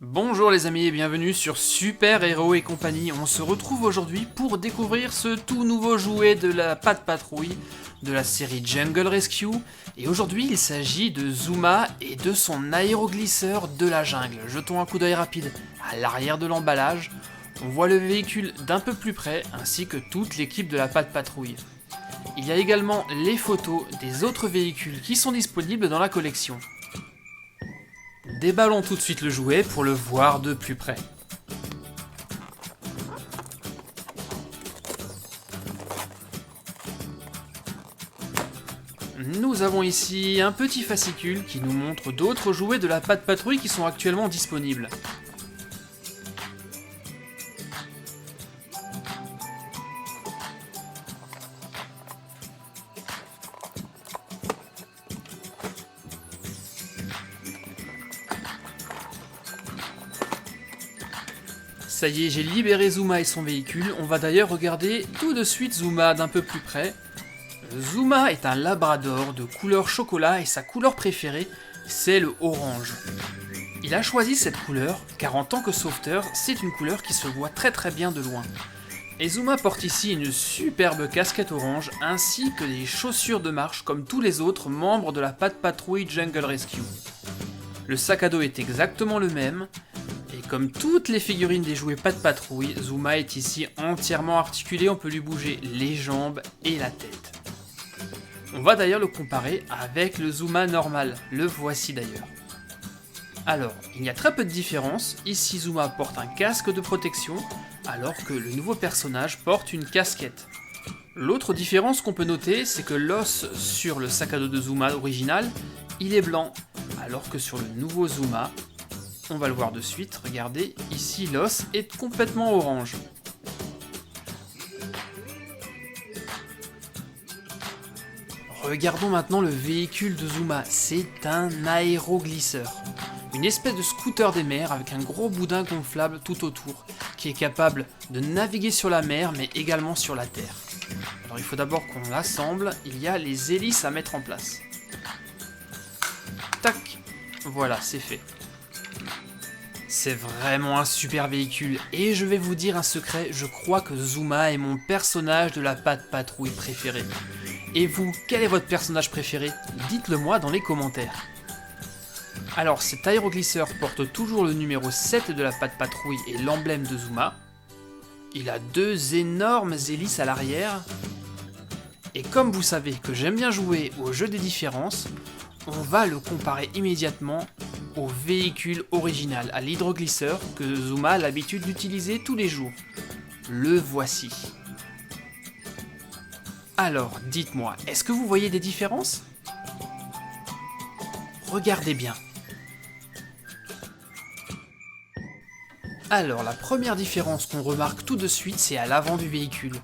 Bonjour les amis et bienvenue sur Super Héros et compagnie. On se retrouve aujourd'hui pour découvrir ce tout nouveau jouet de la Pat' Patrouille de la série Jungle Rescue. Et aujourd'hui il s'agit de Zuma et de son aéroglisseur de la jungle. Jetons un coup d'œil rapide à l'arrière de l'emballage. On voit le véhicule d'un peu plus près ainsi que toute l'équipe de la Pat' Patrouille. Il y a également les photos des autres véhicules qui sont disponibles dans la collection. Déballons tout de suite le jouet pour le voir de plus près. Nous avons ici un petit fascicule qui nous montre d'autres jouets de la Pat' Patrouille qui sont actuellement disponibles. Ça y est, j'ai libéré Zuma et son véhicule. On va d'ailleurs regarder tout de suite Zuma d'un peu plus près. Zuma est un labrador de couleur chocolat et sa couleur préférée, c'est le orange. Il a choisi cette couleur car en tant que sauveteur, c'est une couleur qui se voit très bien de loin. Et Zuma porte ici une superbe casquette orange ainsi que des chaussures de marche comme tous les autres membres de la Pat' Patrouille Jungle Rescue. Le sac à dos est exactement le même. Et comme toutes les figurines des jouets Pat' Patrouille, Zuma est ici entièrement articulé, on peut lui bouger les jambes et la tête. On va d'ailleurs le comparer avec le Zuma normal, le voici d'ailleurs. Alors, il y a très peu de différence, ici Zuma porte un casque de protection, alors que le nouveau personnage porte une casquette. L'autre différence qu'on peut noter, c'est que l'os sur le sac à dos de Zuma original, il est blanc, alors que sur le nouveau Zuma, on va le voir de suite, regardez, ici l'os est complètement orange. Regardons maintenant le véhicule de Zuma, c'est un aéroglisseur. Une espèce de scooter des mers avec un gros boudin gonflable tout autour, qui est capable de naviguer sur la mer mais également sur la terre. Alors il faut d'abord qu'on l'assemble, il y a les hélices à mettre en place. Tac, voilà, c'est fait. C'est vraiment un super véhicule, et je vais vous dire un secret, je crois que Zuma est mon personnage de la Pat' Patrouille préféré. Et vous, quel est votre personnage préféré? Dites-le moi dans les commentaires. Alors cet aéroglisseur porte toujours le numéro 7 de la Pat' Patrouille et l'emblème de Zuma. Il a deux énormes hélices à l'arrière. Et comme vous savez que j'aime bien jouer au jeu des différences, on va le comparer immédiatement au véhicule original, à l'hydroglisseur que Zuma a l'habitude d'utiliser tous les jours. Le voici. Alors, dites-moi, est-ce que vous voyez des différences? Regardez bien. Alors, la première différence qu'on remarque tout de suite, c'est à l'avant du véhicule.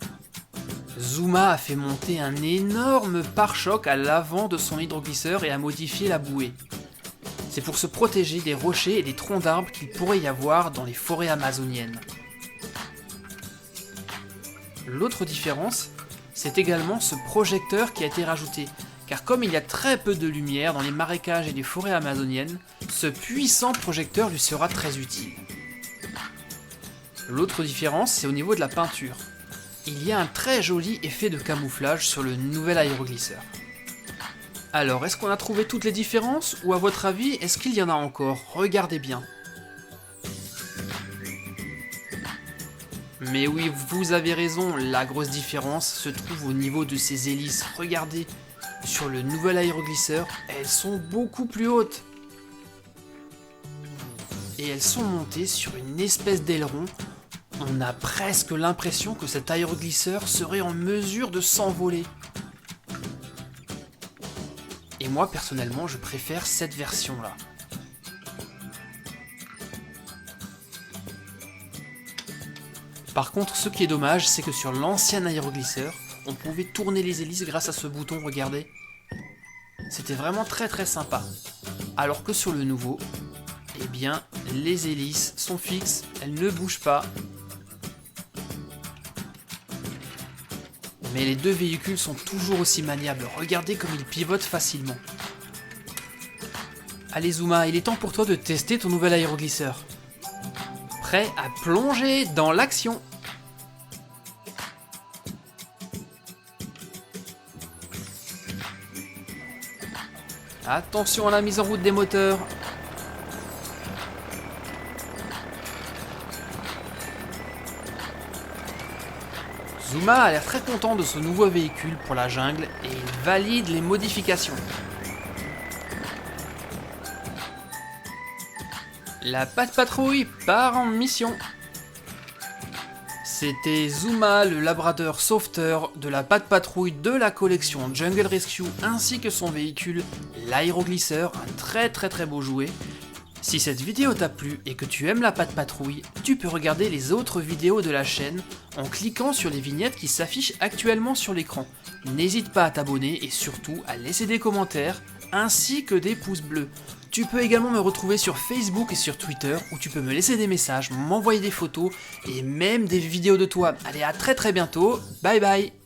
Zuma a fait monter un énorme pare-choc à l'avant de son hydroglisseur et a modifié la bouée. C'est pour se protéger des rochers et des troncs d'arbres qu'il pourrait y avoir dans les forêts amazoniennes. L'autre différence, c'est également ce projecteur qui a été rajouté, car comme il y a très peu de lumière dans les marécages et les forêts amazoniennes, ce puissant projecteur lui sera très utile. L'autre différence, c'est au niveau de la peinture. Il y a un très joli effet de camouflage sur le nouvel aéroglisseur. Alors, est-ce qu'on a trouvé toutes les différences, ou à votre avis, est-ce qu'il y en a encore? Regardez bien. Mais oui, vous avez raison, la grosse différence se trouve au niveau de ces hélices. Regardez, sur le nouvel aéroglisseur, elles sont beaucoup plus hautes. Et elles sont montées sur une espèce d'aileron. On a presque l'impression que cet aéroglisseur serait en mesure de s'envoler. Et moi, personnellement, je préfère cette version-là. Par contre, ce qui est dommage, c'est que sur l'ancien aéroglisseur, on pouvait tourner les hélices grâce à ce bouton, regardez. C'était vraiment très sympa. Alors que sur le nouveau, eh bien, les hélices sont fixes, elles ne bougent pas. Mais les deux véhicules sont toujours aussi maniables, regardez comme ils pivotent facilement. Allez Zuma, il est temps pour toi de tester ton nouvel aéroglisseur. prêt à plonger dans l'action. Attention à la mise en route des moteurs. Zuma a l'air très content de ce nouveau véhicule pour la jungle et il valide les modifications. La Pat' Patrouille part en mission. C'était Zuma, le labrador sauveteur de la Pat' Patrouille de la collection Jungle Rescue, ainsi que son véhicule, l'aéroglisseur, un très beau jouet. Si cette vidéo t'a plu et que tu aimes la Pat' Patrouille, tu peux regarder les autres vidéos de la chaîne en cliquant sur les vignettes qui s'affichent actuellement sur l'écran. N'hésite pas à t'abonner et surtout à laisser des commentaires ainsi que des pouces bleus. Tu peux également me retrouver sur Facebook et sur Twitter où tu peux me laisser des messages, m'envoyer des photos et même des vidéos de toi. Allez, à très bientôt, bye bye.